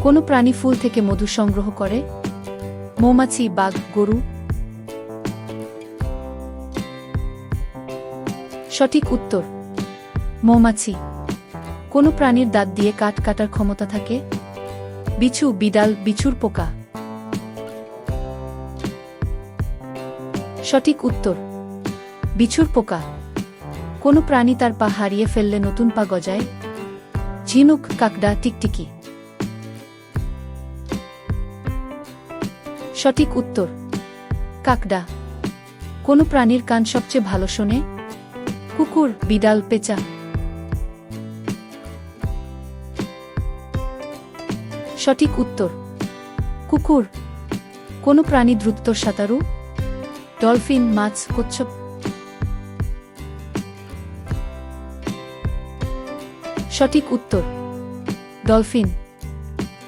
কোনো প্রাণী ফুল থেকে মধু সংগ্রহ করে? মৌমাছি, বাঘ, গরু? সঠিক উত্তর মৌমাছি। কোনো প্রাণীর দাঁত দিয়ে কাঠ কাটার ক্ষমতা থাকে? বিছু, বিড়াল, বিছুর পোকা? সঠিক উত্তর বিছুর পোকা। কোনো প্রাণী তার পা হারিয়ে ফেললে নতুন পা গজায়? ঝিনুক, কাকড়া, টিকটিকি? সঠিক উত্তর কাকড়া। কোনো প্রাণীর কান সবচেয়ে ভালো শোনে? কুকুর, বিড়াল, পেঁচা? সঠিক উত্তর কুকুর। কোনো প্রাণী দ্রুত সাঁতারু? ডলফিন, মাছ, কচ্ছপ? সঠিক উত্তর ডলফিন।